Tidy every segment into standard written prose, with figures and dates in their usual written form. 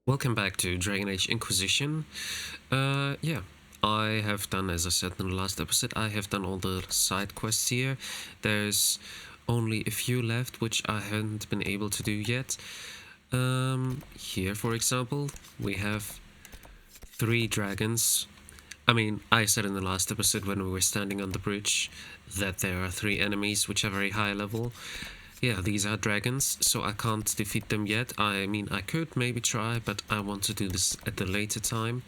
Welcome back to Dragon Age Inquisition. Yeah, I have done, as I said in the last episode, I have done all the side quests here. There's only a few left, which I haven't been able to do yet. Here, for example, we have 3 dragons. I mean, I said in the last episode when we were standing on the bridge that there are 3 enemies which are very high level. Yeah, these are dragons, so I can't defeat them yet. I mean, I could maybe try, but I want to do this at a later time,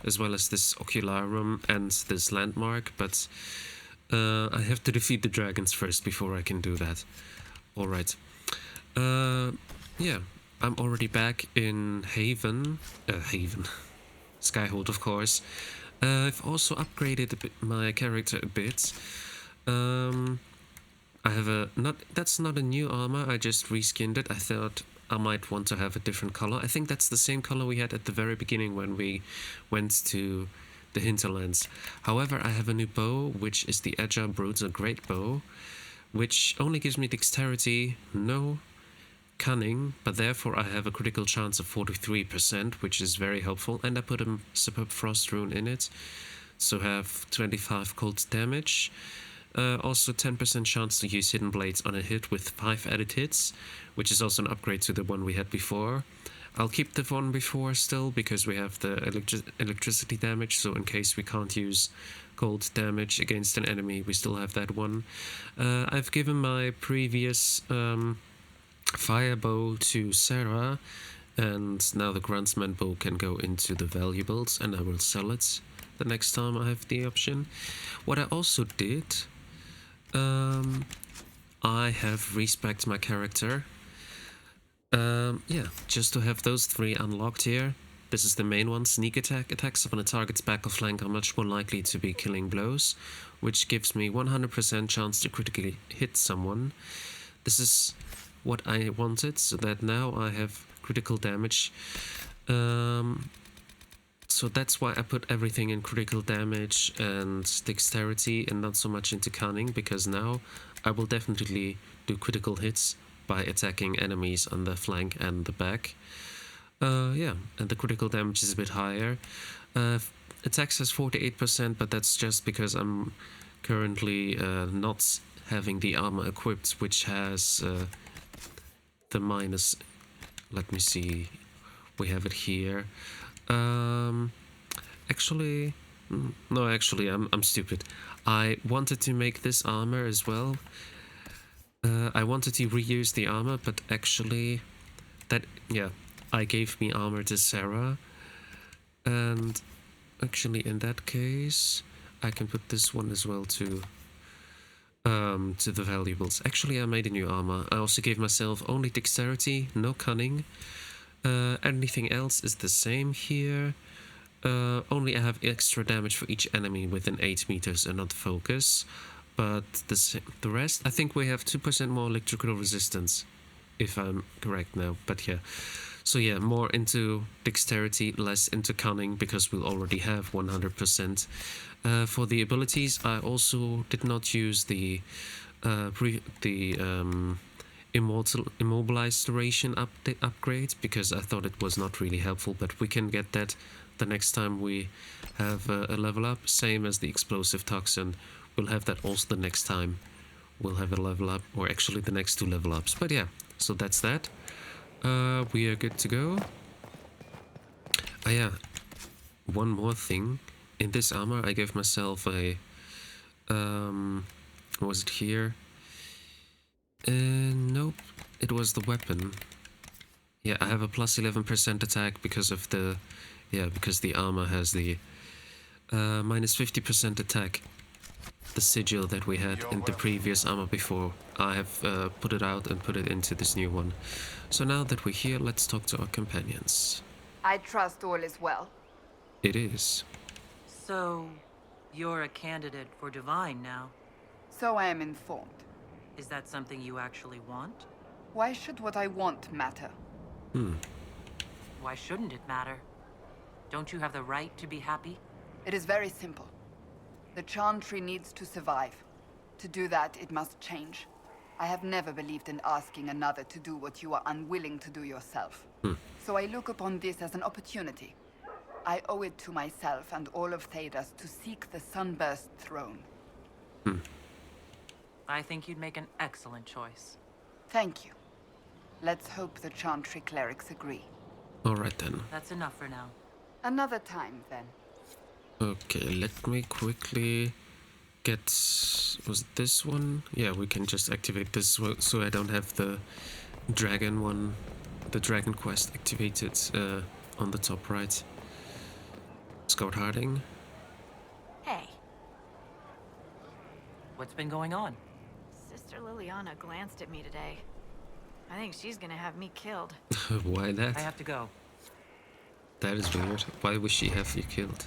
as well as this Ocularum and this landmark, but I have to defeat the dragons first before I can do that. Alright. Yeah, I'm already back in Haven. Skyhold, of course. I've also upgraded my character a bit. I have that's not a new armor, I just reskinned it. I thought I might want to have a different color. I think that's the same color we had at the very beginning when we went to the hinterlands. However, I have a new bow, which is the Agile Bruiser Great Bow, which only gives me dexterity, no cunning, but therefore I have a critical chance of 43%, which is very helpful, and I put a Superb Frost rune in it, so have 25 cold damage. Also 10% chance to use Hidden Blades on a hit with 5 added hits, which is also an upgrade to the one we had before. I'll keep the one before still, because we have the electricity damage, so in case we can't use cold damage against an enemy, we still have that one. I've given my previous fire bow to Sarah, and now the Gruntsman bow can go into the valuables, and I will sell it the next time I have the option. What I also did, I have respec'd my character. Yeah, just to have those 3 unlocked here. This is the main one, sneak attack. Attacks upon a target's back or flank are much more likely to be killing blows, which gives me 100% chance to critically hit someone. This is what I wanted, so that now I have critical damage. So that's why I put everything in critical damage and dexterity and not so much into cunning, because now I will definitely do critical hits by attacking enemies on the flank and the back. Yeah, and the critical damage is a bit higher. Attacks has 48%, but that's just because I'm currently not having the armor equipped, which has the minus. Let me see. We have it here. Actually, no, actually, I'm stupid. I wanted to make this armor as well. I wanted to reuse the armor, but actually, I gave me armor to Sarah, and actually, in that case, I can put this one as well to the valuables. Actually, I made a new armor. I also gave myself only dexterity, no cunning. Anything else is the same here. Only I have extra damage for each enemy within 8 meters and not focus. But the rest, I think we have 2% more electrical resistance, if I'm correct now. But yeah, so yeah, more into dexterity, less into cunning, because we'll already have 100%. For the abilities, I also did not use the immobilized duration upgrade, because I thought it was not really helpful, but we can get that the next time we have a level up, same as the explosive toxin. We'll have that also the next time we'll have a level up, or actually the next 2 level ups. But yeah, so that's that. We are good to go. Oh yeah, one more thing. In this armor I gave myself a what was it here? Nope, it was the weapon. Yeah, I have a plus 11% attack because of the, because the armor has the minus 50% attack. The sigil that we had in the previous armor before. I have put it out and put it into this new one. So now that we're here, let's talk to our companions. I trust all is well. It is. So, you're a candidate for Divine now. So I am informed. Is that something you actually want? Why should what I want matter? Why shouldn't it matter? Don't you have the right to be happy? It is very simple. The Chantry needs to survive. To do that, it must change. I have never believed in asking another to do what you are unwilling to do yourself. So I look upon this as an opportunity. I owe it to myself and all of Thedas to seek the Sunburst throne. I think you'd make an excellent choice. Thank you. Let's hope the Chantry clerics agree. Alright then. That's enough for now. Another time, then. Okay, let me quickly get... Was it this one? Yeah, we can just activate this one so I don't have the dragon one, the dragon quest activated on the top right. Scout Harding. Hey, What's been going on? Sister Liliana glanced at me today. I think she's gonna have me killed. Why I that? have to go. That is weird. Why would she have you killed?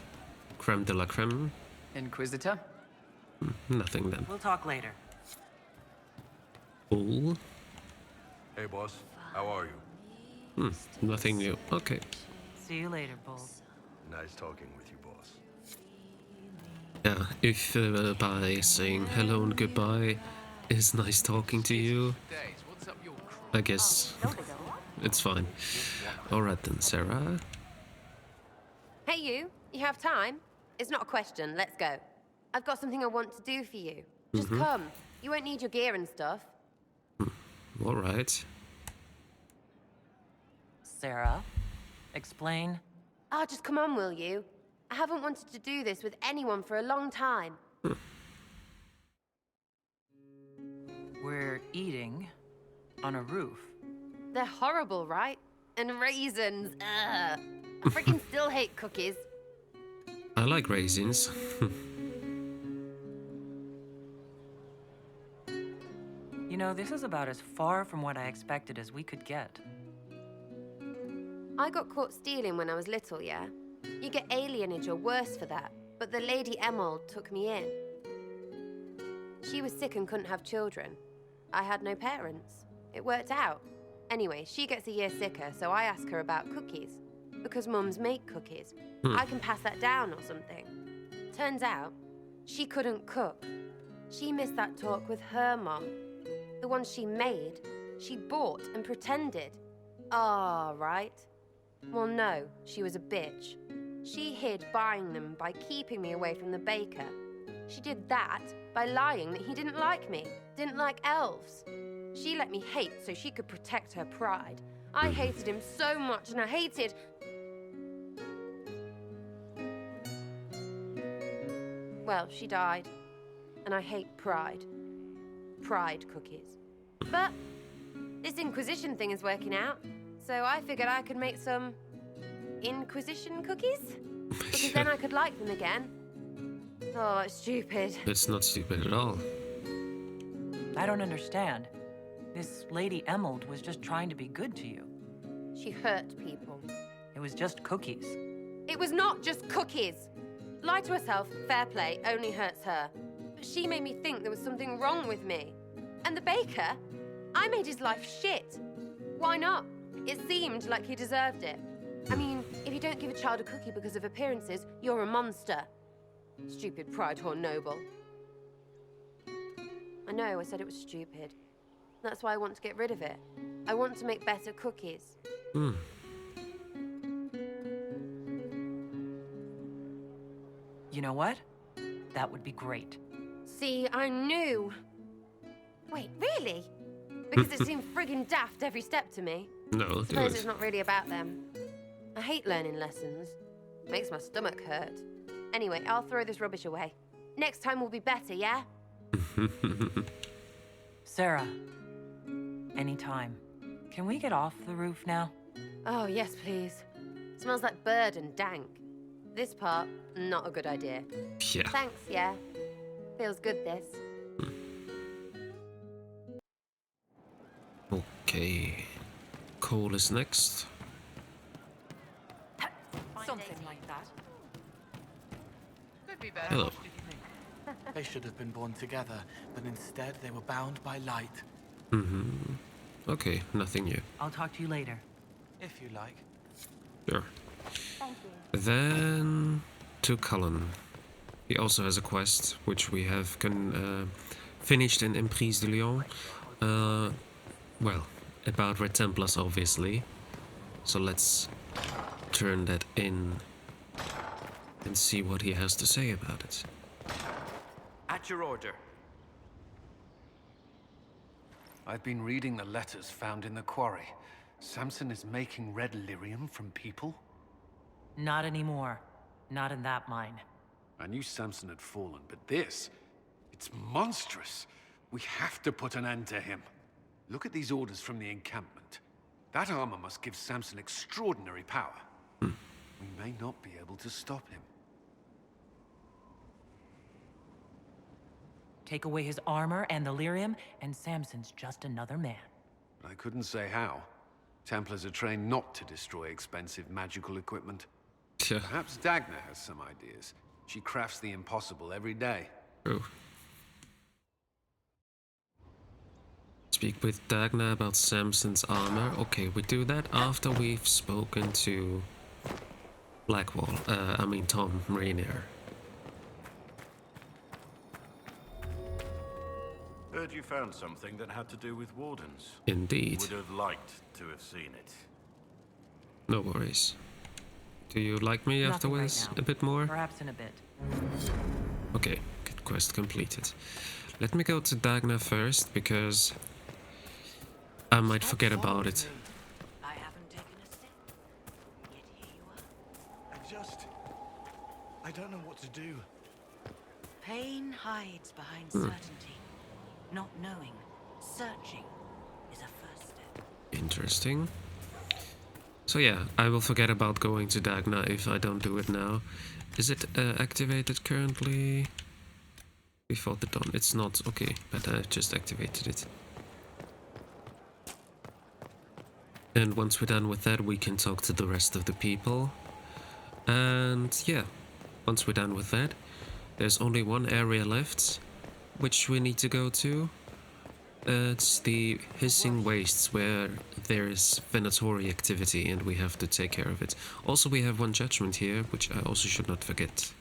Creme de la creme? Inquisitor? Nothing then. We'll talk later. Cool. Hey, boss. How are you? Nothing new. Okay. See you later, Bold. Nice talking with you, boss. Yeah, if by saying hello and goodbye is nice talking to you, I guess it's fine. Alright then, Sarah. Hey you have time? It's not a question, let's go. I've got something I want to do for you. Just come. You won't need your gear and stuff. Alright. Sarah, explain. Ah, just come on, will you? I haven't wanted to do this with anyone for a long time. We're eating on a roof. They're horrible, right? And raisins. Ugh. I freaking still hate cookies. I like raisins. You know, this is about as far from what I expected as we could get. I got caught stealing when I was little, yeah? You get alienage or worse for that, but the Lady Emerald took me in. She was sick and couldn't have children. I had no parents. It worked out. Anyway, she gets a year sicker, so I ask her about cookies. Because mums make cookies. I can pass that down or something. Turns out, she couldn't cook. She missed that talk with her mom. The one she made, she bought and pretended. Ah, right. Well, no, she was a bitch. She hid buying them by keeping me away from the baker. She did that by lying that he didn't like me, didn't like elves. She let me hate so she could protect her pride. I hated him so much, and I hated... Well, she died. And I hate pride. Pride cookies. But this Inquisition thing is working out, so I figured I could make some Inquisition cookies? Because then I could like them again. Oh, it's stupid. It's not stupid at all. I don't understand. This Lady Emerald was just trying to be good to you. She hurt people. It was just cookies. It was not just cookies. Lie to herself, fair play, only hurts her. But she made me think there was something wrong with me. And the baker? I made his life shit. Why not? It seemed like he deserved it. I mean, if you don't give a child a cookie because of appearances, you're a monster. Stupid pride whore noble. I know, I said it was stupid. That's why I want to get rid of it. I want to make better cookies. You know what? That would be great. See, I knew. Wait, really? Because it seemed friggin' daft every step to me. No, do Suppose it's it. not really about them. I hate learning lessons. Makes my stomach hurt. Anyway, I'll throw this rubbish away. Next time will be better, yeah? Sarah, anytime. Can we get off the roof now? Oh, yes, please. Smells like bird and dank. This part, not a good idea. Yeah. Thanks, yeah. Feels good, this. Okay. Cole is next. Something like that. Could be better. Hello. They should have been born together, but instead they were bound by light. Okay, nothing new. I'll talk to you later. If you like. Sure. Then to Cullen. He also has a quest, which we have finished in Emprise de Lyon. Well, about Red Templars, obviously. So let's turn that in and see what he has to say about it. At your order. I've been reading the letters found in the quarry. Samson is making red lyrium from people? Not anymore. Not in that mine. I knew Samson had fallen, but this... it's monstrous. We have to put an end to him. Look at these orders from the encampment. That armor must give Samson extraordinary power. We may not be able to stop him. Take away his armor and the lyrium, and Samson's just another man. I couldn't say how. Templars are trained not to destroy expensive magical equipment. Yeah. Perhaps Dagna has some ideas. She crafts the impossible every day. True. Speak with Dagna about Samson's armor. Okay, we do that after we've spoken to Blackwall. Tom Rainier. Heard you found something that had to do with wardens. Indeed. Would have liked to have seen it. No worries. Do you like me Nothing afterwards right now. a bit more? Perhaps in a bit. Okay, good quest completed. Let me go to Dagna first, because I might forget about it. I haven't taken a step. Yet here you are. I don't know what to do. Pain hides behind certainty. Not knowing, searching, is a first step. Interesting. So yeah, I will forget about going to Dagna if I don't do it now. Is it activated currently? Before the dawn. It's not. Okay, but I just activated it. And once we're done with that, we can talk to the rest of the people. And yeah, once we're done with that, there's only one area left, which we need to go to. It's the hissing wastes, where there is venatory activity and we have to take care of it. Also, we have one judgment here, which I also should not forget.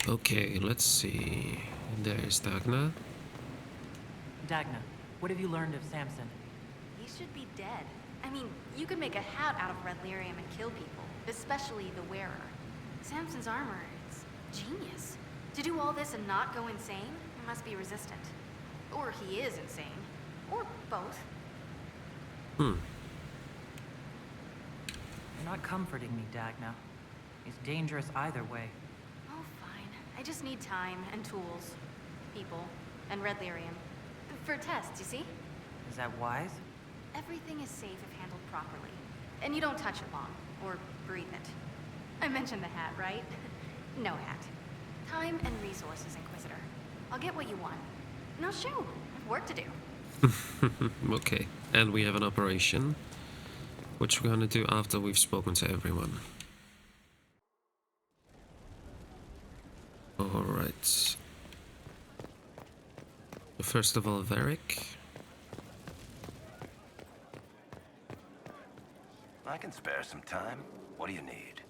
Okay, let's see. There's Dagna. Dagna, what have you learned of Samson? He should be dead. I mean, you could make a hat out of red lyrium and kill people, especially the wearer. Samson's armor, it's genius. To do all this and not go insane, he must be resistant. Or he is insane. Or both. You're not comforting me, Dagna. He's dangerous either way. Oh, fine. I just need time and tools, people, and red lyrium. For tests, you see? Is that wise? Everything is safe if handled properly. And you don't touch it long, or breathe it. I mentioned the hat, right? No hat. Time and resources, Inquisitor. I'll get what you want. Now shoot, I have work to do. Okay, and we have an operation, which we're gonna do after we've spoken to everyone. Alright. First of all, Varric. I can spare some time. What do you need?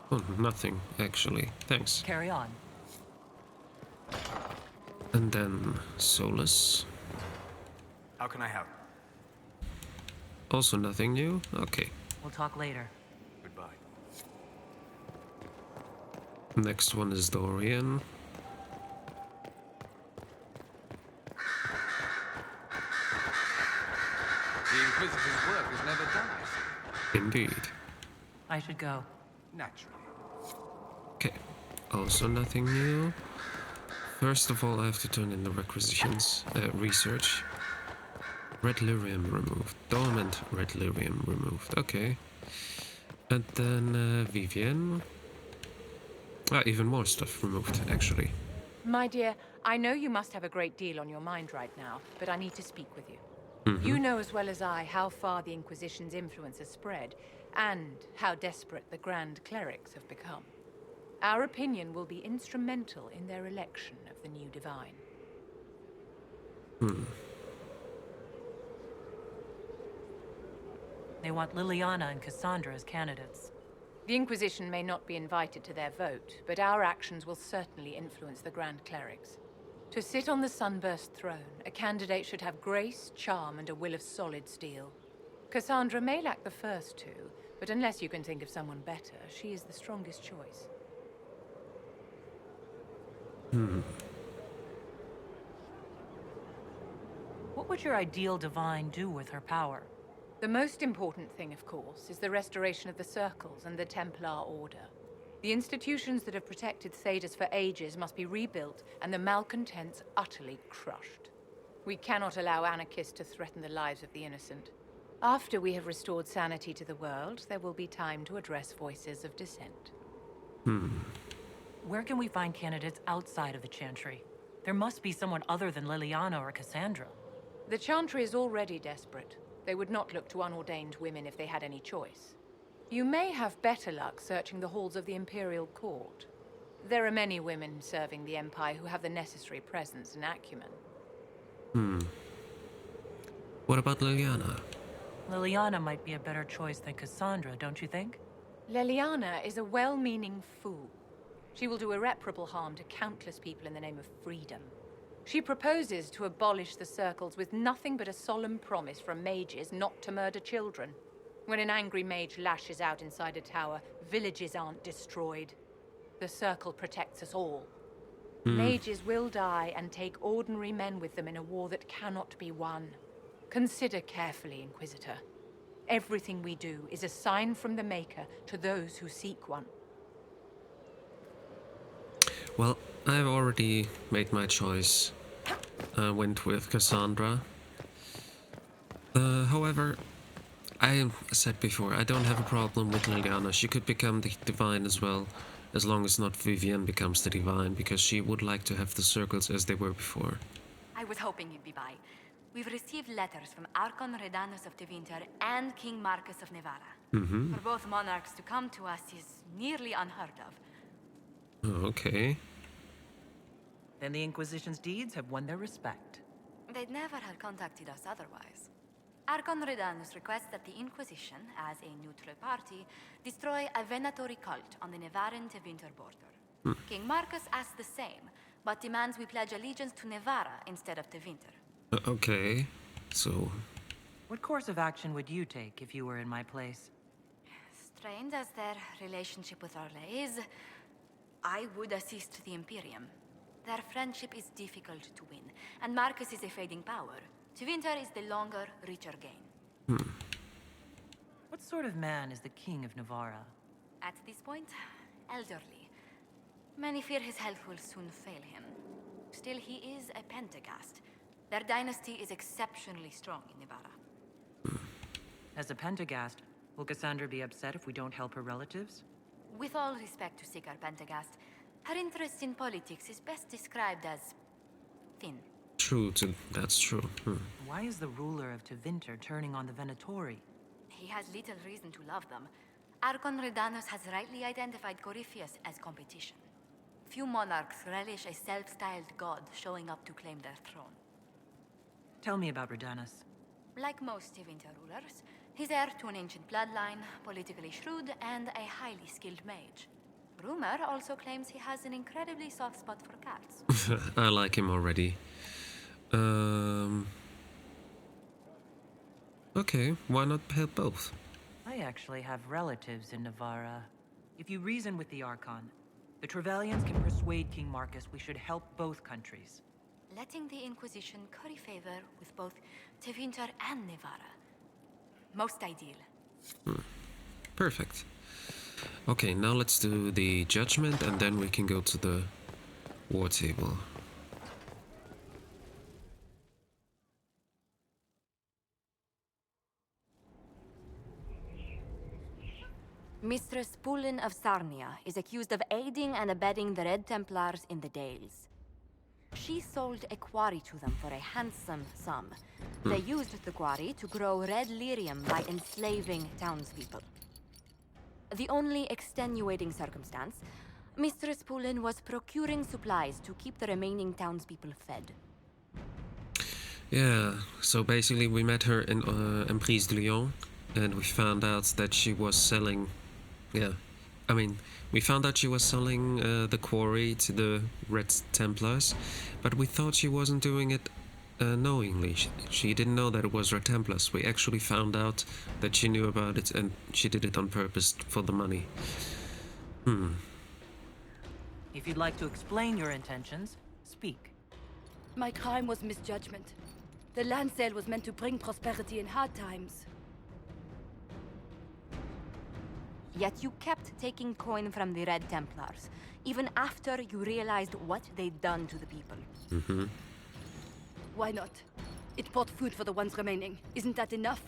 Oh, nothing, actually. Thanks. Carry on. And then Solus. How can I help? Also nothing new? Okay. We'll talk later. Goodbye. Next one is Dorian. The Inquisitor's work is never done, I see. Indeed. I should go. Naturally. Okay. Also nothing new. First of all, I have to turn in the requisitions. Research. Red lyrium removed. Dormant red lyrium removed. Okay. And then Vivian. Even more stuff removed, actually. My dear, I know you must have a great deal on your mind right now, but I need to speak with you. You know as well as I how far the Inquisition's influence has spread, and how desperate the Grand Clerics have become. Our opinion will be instrumental in their election of the new Divine. They want Liliana and Cassandra as candidates. The Inquisition may not be invited to their vote, but our actions will certainly influence the Grand Clerics. To sit on the Sunburst throne, a candidate should have grace, charm, and a will of solid steel. Cassandra may lack the first two, but unless you can think of someone better, she is the strongest choice. What would your ideal divine do with her power? The most important thing, of course, is the restoration of the Circles and the Templar Order. The institutions that have protected Thedas for ages must be rebuilt, and the malcontents utterly crushed. We cannot allow anarchists to threaten the lives of the innocent. After we have restored sanity to the world, there will be time to address voices of dissent. Where can we find candidates outside of the Chantry? There must be someone other than Liliana or Cassandra. The Chantry is already desperate. They would not look to unordained women if they had any choice. You may have better luck searching the halls of the Imperial Court. There are many women serving the Empire who have the necessary presence and acumen. What about Liliana? Liliana might be a better choice than Cassandra, don't you think? Liliana is a well-meaning fool. She will do irreparable harm to countless people in the name of freedom. She proposes to abolish the Circles with nothing but a solemn promise from mages not to murder children. When an angry mage lashes out inside a tower, villages aren't destroyed. The Circle protects us all. Mages will die and take ordinary men with them in a war that cannot be won. Consider carefully, Inquisitor. Everything we do is a sign from the Maker to those who seek one. Well, I've already made my choice. I went with Cassandra. However, I said before, I don't have a problem with Liliana. She could become the Divine as well, as long as not Vivienne becomes the Divine, because she would like to have the Circles as they were before. I was hoping you'd be by. We've received letters from Archon Redanus of Tevinter and King Marcus of Nevada. For both monarchs to come to us is nearly unheard of. Oh, okay. Then the Inquisition's deeds have won their respect. They'd never have contacted us otherwise. Archon Redanus requests that the Inquisition, as a neutral party, destroy a Venatori cult on the Nevaran-Tevinter border. King Marcus asks the same, but demands we pledge allegiance to Nevara instead of Tevinter. Okay, so... What course of action would you take if you were in my place? Strained as their relationship with Orlais is, I would assist the Imperium. Their friendship is difficult to win, and Marcus is a fading power. Tevinter is the longer, richer gain. What sort of man is the King of Navarra? At this point, elderly. Many fear his health will soon fail him. Still, he is a Pentagast. Their dynasty is exceptionally strong in Navarra. As a Pentagast, will Cassandra be upset if we don't help her relatives? With all respect to Sigar Pentagast, her interest in politics is best described as thin. That's true. Why is the ruler of Tevinter turning on the Venatori? He has little reason to love them. Archon Redanus has rightly identified Corypheus as competition. Few monarchs relish a self-styled god showing up to claim their throne. Tell me about Redanus. Like most Tevinter rulers, he's heir to an ancient bloodline, politically shrewd, and a highly skilled mage. Rumor also claims he has an incredibly soft spot for cats. I like him already. Okay, why not help both? I actually have relatives in Navarra. If you reason with the Archon, the Trevellians can persuade King Marcus we should help both countries. Letting the Inquisition curry favor with both Tevinter and Nevada. Most ideal. Perfect. Okay, now let's do the judgment and then we can go to the war table. Mistress Pulin of Sarnia is accused of aiding and abetting the Red Templars in the Dales. She sold a quarry to them for a handsome sum. They used the quarry to grow red lyrium by enslaving townspeople. The only extenuating circumstance, Mistress Pulin was procuring supplies to keep the remaining townspeople fed. Yeah, so basically we met her in Emprise de Lyon and we found out that she was selling, I mean, we found out she was selling the quarry to the Red Templars, but we thought she wasn't doing it knowingly. She didn't know that it was Red Templars. We actually found out that she knew about it and she did it on purpose for the money. If you'd like to explain your intentions, speak. My crime was misjudgment. The land sale was meant to bring prosperity in hard times. Yet you kept taking coin from the Red Templars, even after you realized what they'd done to the people. Why not? It bought food for the ones remaining. Isn't that enough?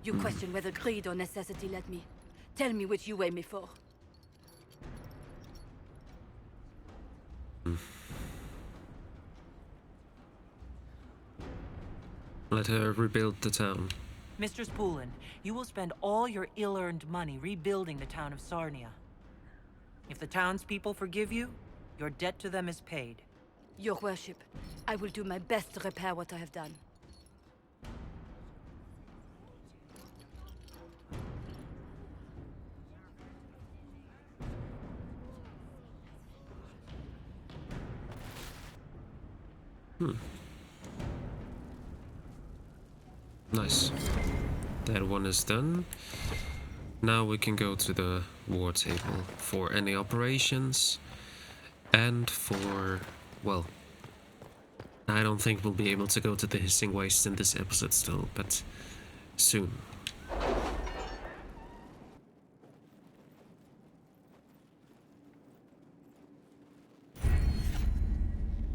You question whether greed or necessity led me. Tell me which you weigh me for. Let her rebuild the town. Mistress Poulin, you will spend all your ill-earned money rebuilding the town of Sarnia. If the townspeople forgive you, your debt to them is paid. Your worship, I will do my best to repair what I have done. Nice. That one is done. Now we can go to the war table for any operations and for, well, I don't think we'll be able to go to the Hissing Waste in this episode still, but soon.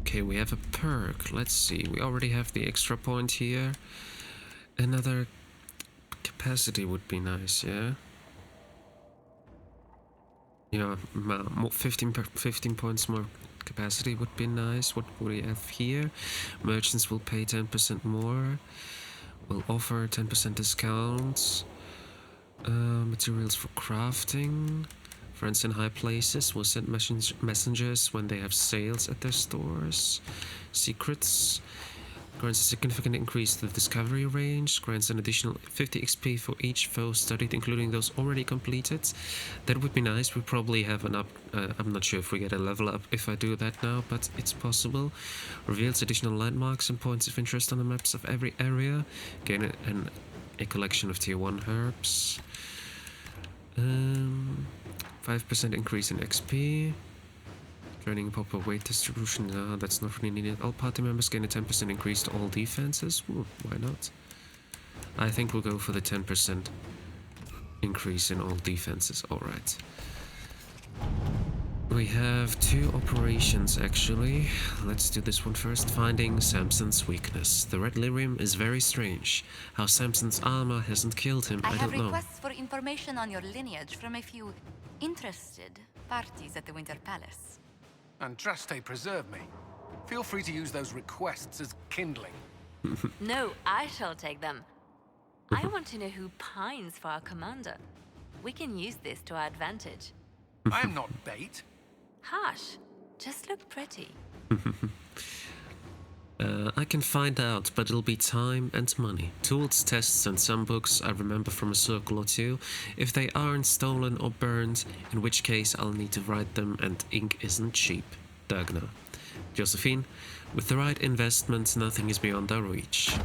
Okay, we have a perk. Let's see. We already have the extra point here. Another capacity would be nice, yeah? Yeah, 15 points more capacity would be nice. What do we have here? Merchants will pay 10% more. Will offer 10% discounts. Materials for crafting. Friends in high places will send messengers when they have sales at their stores. Secrets. Grants a significant increase to the discovery range. Grants an additional 50 XP for each foe studied, including those already completed. That would be nice. We probably have an up. I'm not sure if we get a level up if I do that now, but it's possible. Reveals additional landmarks and points of interest on the maps of every area. Gain a collection of tier 1 herbs. 5% increase in XP. Training proper weight distribution, that's not really needed. All party members gain a 10% increase to all defenses. Ooh, why not? I think we'll go for the 10% increase in all defenses. Alright. We have 2 operations actually. Let's do this one first. Finding Samson's weakness. The red lyrium is very strange. How Samson's armor hasn't killed him, I don't know. have requests for information on your lineage from a few interested parties at the Winter Palace. Andraste, preserve me. Feel free to use those requests as kindling. No, I shall take them. I want to know who pines for our commander. We can use this to our advantage. I am not bait. Hush. Just look pretty. I can find out, but it'll be time and money. Tools, tests, and some books I remember from a circle or two. If they aren't stolen or burned, in which case I'll need to write them, and ink isn't cheap. Dagna. Josephine, with the right investment, nothing is beyond our reach.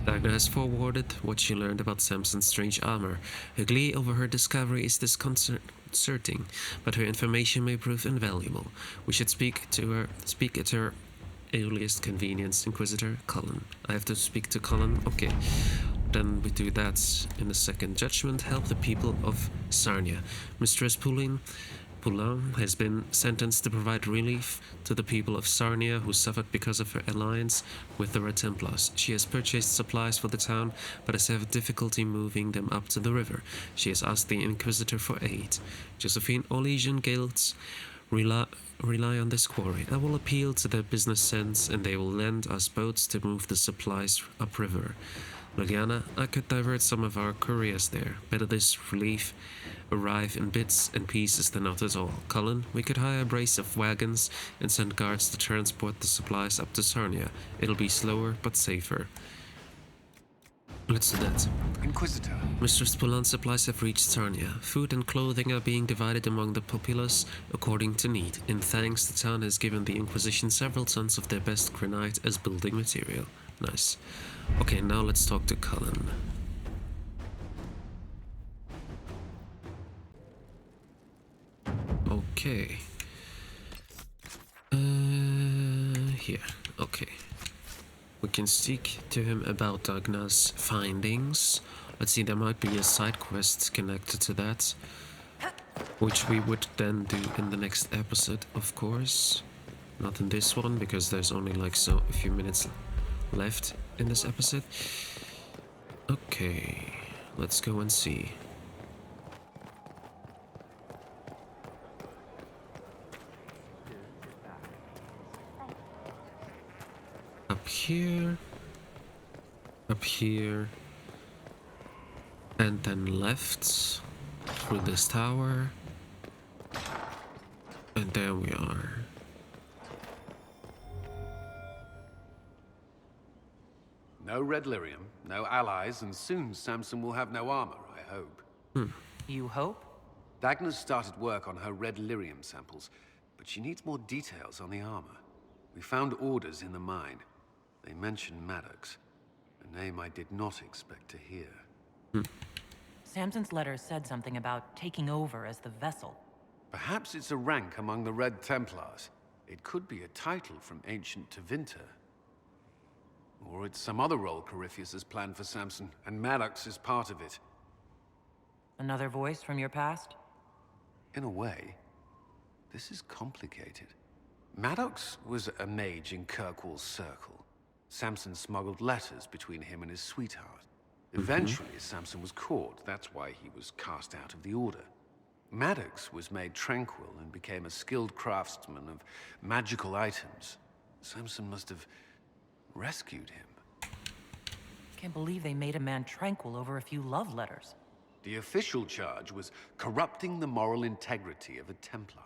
Dagna has forwarded what she learned about Samson's strange armor. Her glee over her discovery is disconcerting, but her information may prove invaluable. We should speak at her earliest convenience. Inquisitor Cullen. I have to speak to Cullen? Okay. Then we do that in a second. Judgment. Help the people of Sarnia. Mistress Poulin has been sentenced to provide relief to the people of Sarnia who suffered because of her alliance with the Red Templars. She has purchased supplies for the town, but has had difficulty moving them up to the river. She has asked the Inquisitor for aid. Josephine, all Legion guilds rely on this quarry. I will appeal to their business sense, and they will lend us boats to move the supplies upriver. Liliana, I could divert some of our couriers there. Better this relief arrive in bits and pieces than not at all. Cullen, we could hire a brace of wagons and send guards to transport the supplies up to Sarnia. It'll be slower, but safer. Let's do that. Inquisitor. Mr. Spullan's supplies have reached Sarnia. Food and clothing are being divided among the populace according to need. In thanks, the town has given the Inquisition several tons of their best granite as building material. Nice. Okay, now let's talk to Cullen. Okay. Here. Okay. We can speak to him about Dagna's findings. Let's see, there might be a side quest connected to that, which we would then do in the next episode, of course. Not in this one, because there's only like a few minutes left in this episode. Okay, let's go and see. Up here, and then left through this tower, and there we are. No red lyrium, no allies, and soon Samson will have no armor, I hope. You hope? Dagna's started work on her red lyrium samples, but she needs more details on the armor. We found orders in the mine. They mention Maddox, a name I did not expect to hear. Samson's letter said something about taking over as the vessel. Perhaps it's a rank among the Red Templars. It could be a title from ancient Tevinter. Or it's some other role Corypheus has planned for Samson, and Maddox is part of it. Another voice from your past? In a way, this is complicated. Maddox was a mage in Kirkwall's circle. Samson smuggled letters between him and his sweetheart. Eventually, Samson was caught. That's why he was cast out of the Order. Maddox was made tranquil and became a skilled craftsman of magical items. Samson must have rescued him. Can't believe they made a man tranquil over a few love letters. The official charge was corrupting the moral integrity of a Templar.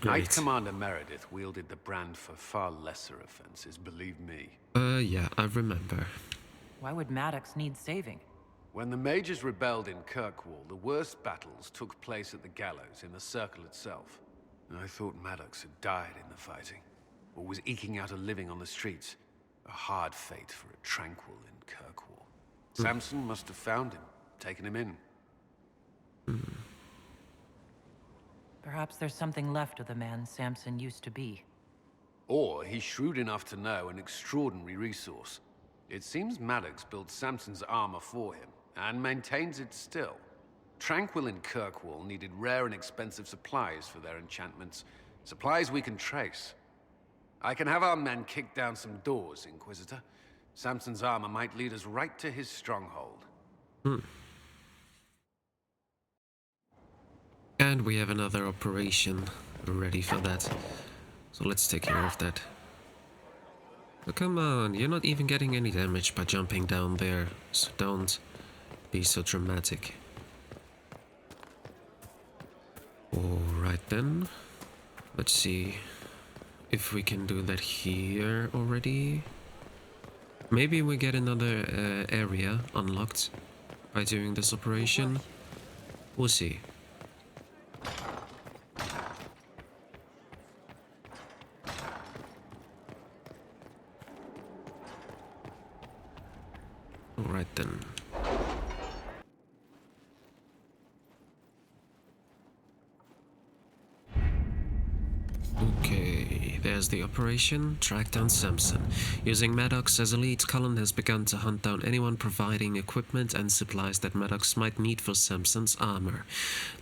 Knight Commander Meredith wielded the brand for far lesser offenses, believe me. Yeah, I remember. Why would Maddox need saving? When the mages rebelled in Kirkwall, the worst battles took place at the gallows in the circle itself. I thought Maddox had died in the fighting, or was eking out a living on the streets. A hard fate for a tranquil in Kirkwall. Samson must have found him, taken him in. Perhaps there's something left of the man Samson used to be. Or he's shrewd enough to know an extraordinary resource. It seems Maddox built Samson's armor for him, and maintains it still. Tranquil and Kirkwall needed rare and expensive supplies for their enchantments. Supplies we can trace. I can have our men kick down some doors, Inquisitor. Samson's armor might lead us right to his stronghold. And we have another operation ready for that. So let's take care of that. But come on, you're not even getting any damage by jumping down there, so don't be so dramatic. Alright then, let's see if we can do that here already. Maybe we get another area unlocked by doing this operation. We'll see. Alright then. Okay, there's the operation. Track down Samson. Using Maddox as a lead, Cullen has begun to hunt down anyone providing equipment and supplies that Maddox might need for Samson's armor.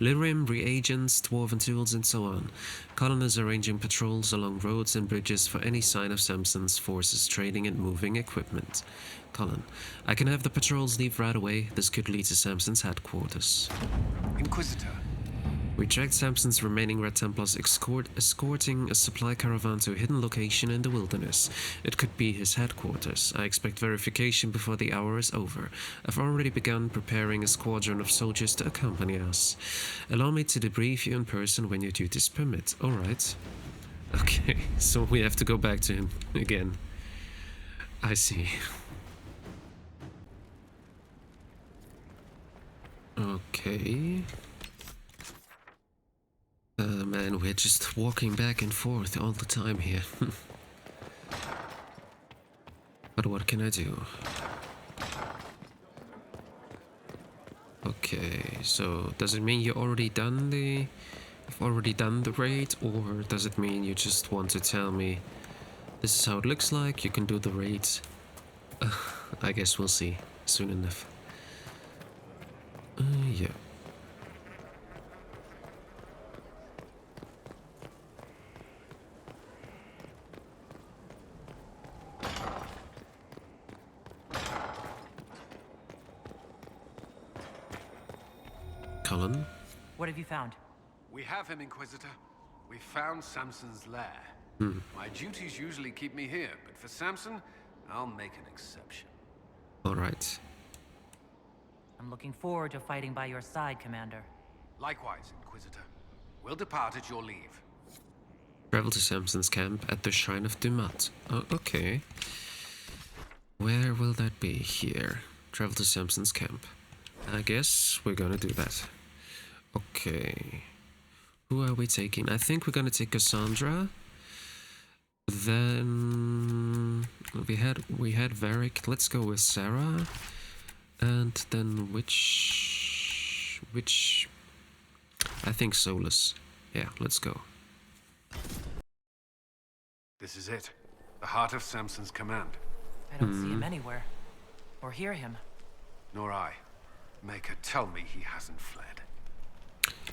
Lyrium, reagents, dwarven tools, and so on. Cullen is arranging patrols along roads and bridges for any sign of Samson's forces trading and moving equipment. Cullen, I can have the patrols leave right away. This could lead to Samson's headquarters. Inquisitor. We tracked Samson's remaining Red Templars escorting a supply caravan to a hidden location in the wilderness. It could be his headquarters. I expect verification before the hour is over. I've already begun preparing a squadron of soldiers to accompany us. Allow me to debrief you in person when your duties permit. Alright. Okay, so we have to go back to him again. I see. Okay. Man, we're just walking back and forth all the time here. But what can I do? Okay, so does it mean you've already done the raid, or does it mean you just want to tell me this is how it looks like, you can do the raid? I guess we'll see soon enough. Yeah. Cullen? What have you found? We have him, Inquisitor. We found Samson's lair. My duties usually keep me here, but for Samson, I'll make an exception. Alright. I'm looking forward to fighting by your side, Commander. Likewise, Inquisitor. We'll depart at your leave. Travel to Samson's camp at the Shrine of Dumat. Oh, okay. Where will that be? Here. Travel to Samson's camp. I guess we're gonna do that. Okay. Who are we taking? I think we're gonna take Cassandra. Then we had Varric. Let's go with Sarah. And then which I think Solus. Yeah, let's go. This is it. The heart of Samson's command. I don't see him anywhere. Or hear him. Nor I. Maker, tell me he hasn't fled.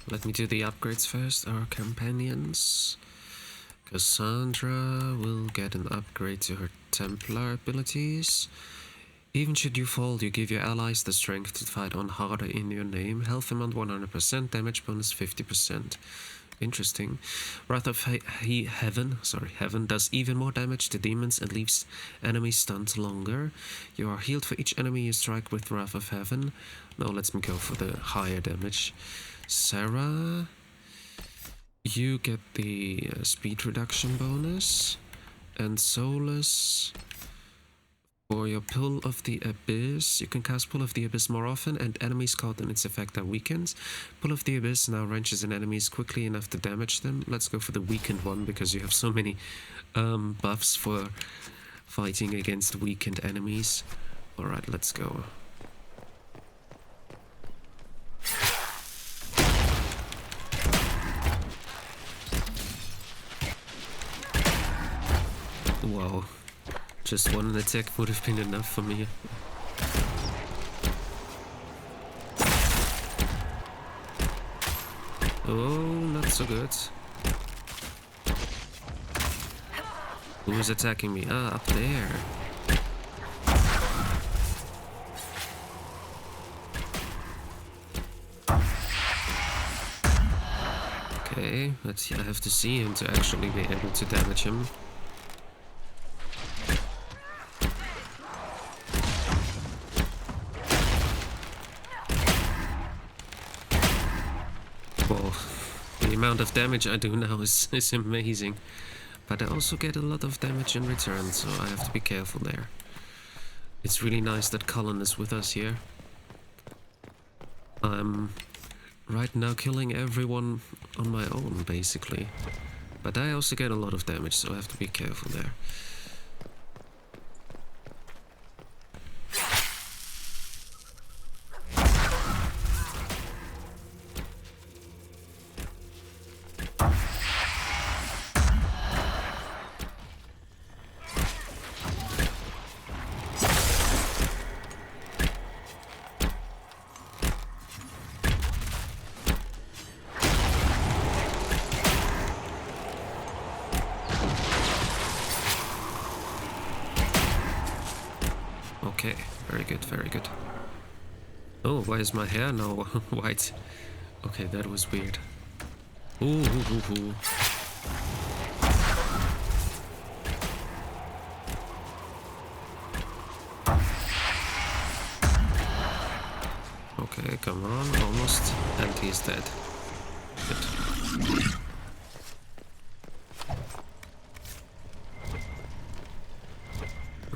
Let me do the upgrades first. Our companions. Cassandra will get an upgrade to her Templar abilities. Even should you fall, you give your allies the strength to fight on harder in your name. Health amount 100%, damage bonus 50%. Interesting. Wrath of Heaven does even more damage to demons and leaves enemies stunned longer. You are healed for each enemy you strike with Wrath of Heaven. Now let me go for the higher damage. Sarah, you get the speed reduction bonus. And Solus, for your Pull of the Abyss, you can cast Pull of the Abyss more often, and enemies caught in its effect are weakened. Pull of the Abyss now wrenches in enemies quickly enough to damage them. Let's go for the weakened one, because you have so many buffs for fighting against weakened enemies. Alright, let's go. Whoa. Just one attack would have been enough for me. Oh, not so good. Who is attacking me? Ah, up there. Okay, let's see. I have to see him to actually be able to damage him. Well, the amount of damage I do now is amazing. But I also get a lot of damage in return, so I have to be careful there. It's really nice that Cullen is with us here. I'm right now killing everyone on my own, basically. But I also get a lot of damage, so I have to be careful there. Okay, very good, very good. Oh, why is my hair now white? Okay, that was weird. Ooh. Okay, come on, almost. And he's dead. Good.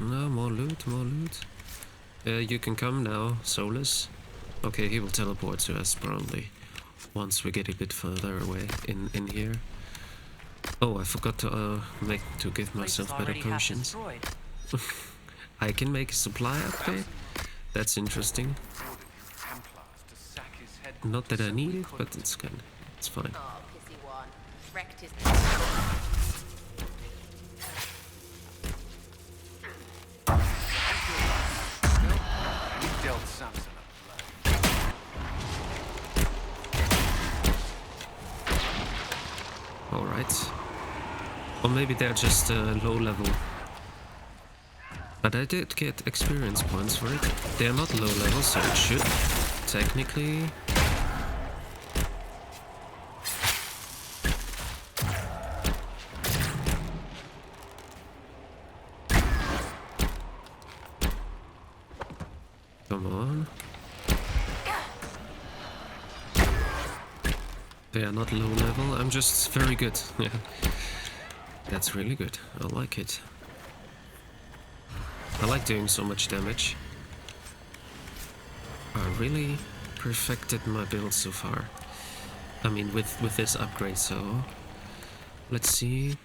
No, more loot, more loot. You can come now, Solus. Okay, he will teleport to us probably once we get a bit further away in here. Oh, I forgot to give myself better potions. I can make a supply upgrade. That's interesting. Not that I need it, but it's fine. Oh, pissy one. Wrecked his... You dealt Samson a blow. Alright. Or maybe they're just low level. But I did get experience points for it. They're not low level, so it should technically... Come on. They are not low level, I'm just very good. Yeah. That's really good. I like it. I like doing so much damage. I really perfected my build so far. I mean, with this upgrade, so... Let's see...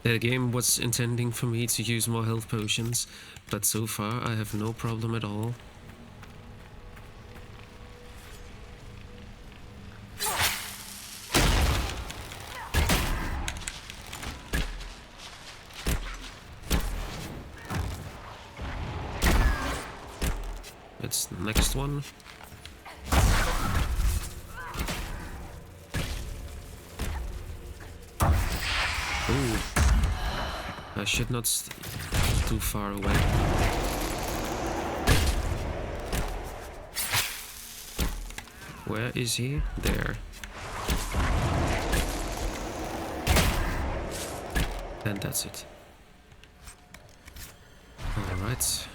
The game was intending for me to use more health potions, but so far I have no problem at all. That's the next one. Ooh. I should not too far away. Where is he? There. And that's it. Alright.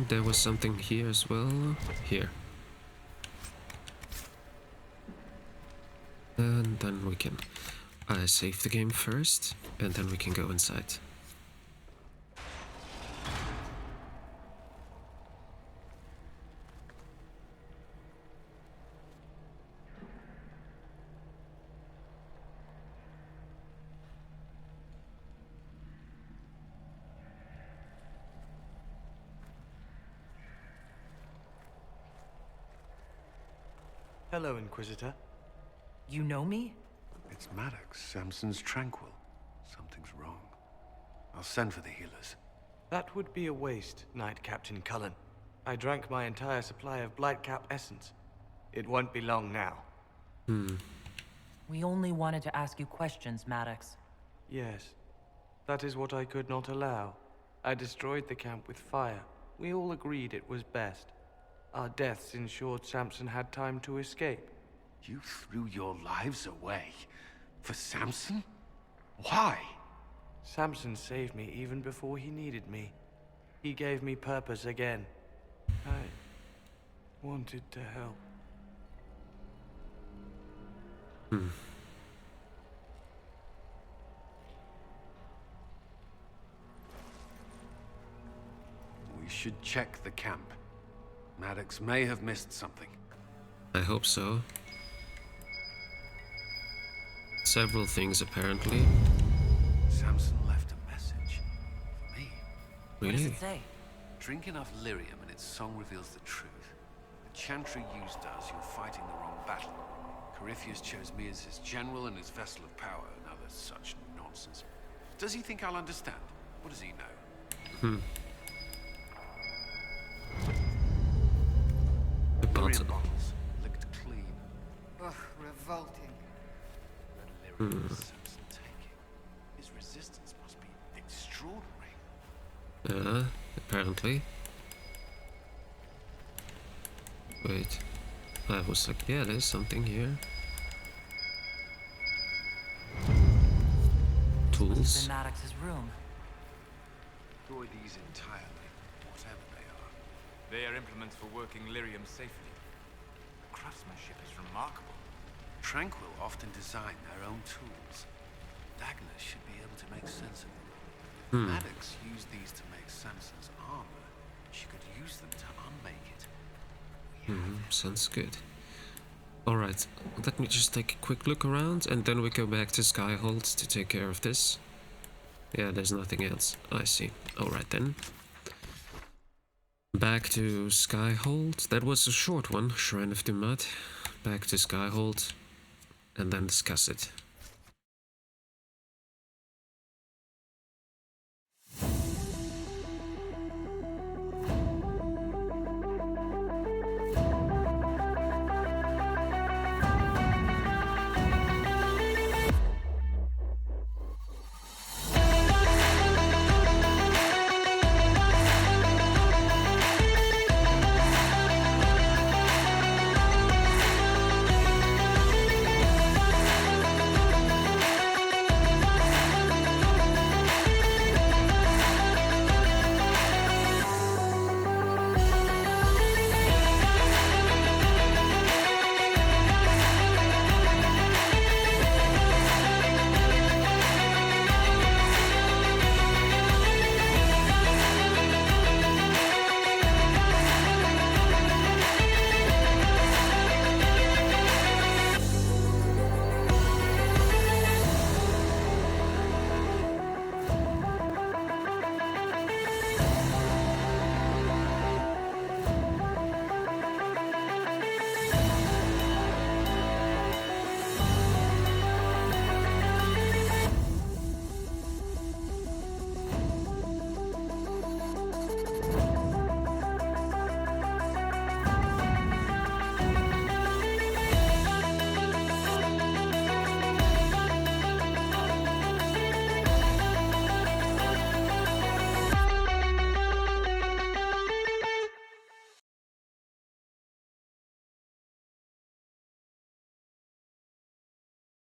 There was something here as well. Here. And then we can save the game first, and then we can go inside. Hello, Inquisitor. You know me? It's Maddox, Samson's Tranquil. Something's wrong. I'll send for the healers. That would be a waste, Knight Captain Cullen. I drank my entire supply of Blightcap essence. It won't be long now. We only wanted to ask you questions, Maddox. Yes. That is what I could not allow. I destroyed the camp with fire. We all agreed it was best. Our deaths ensured Samson had time to escape. You threw your lives away? For Samson? Why? Samson saved me even before he needed me. He gave me purpose again. I wanted to help. We should check the camp. Maddox may have missed something. I hope so. Several things, apparently. Samson left a message. For me. Really? What does it say? Drink enough lyrium and its song reveals the truth. The chantry used us, you're fighting the wrong battle. Corypheus chose me as his general and his vessel of power, and other such nonsense. Does he think I'll understand? What does he know? The Lyrium bottles, licked clean. Ugh, revolting. The lyrium Samson taking. His resistance must be extraordinary. Apparently. Wait. I was like, yeah, there's something here. Tools. In Maddox's room. Destroy these entirely, whatever they are. They are implements for working lyrium safely. The craftsmanship is remarkable. Tranquil often design their own tools. Dagners should be able to make sense of them. If Maddox used these to make Samson's armor, she could use them to unmake it. Sounds good. Alright, let me just take a quick look around and then we go back to Skyhold to take care of this. Yeah, there's nothing else. I see. Alright then. Back to Skyhold. That was a short one, Shrine of Dumat. Back to Skyhold and then discuss it.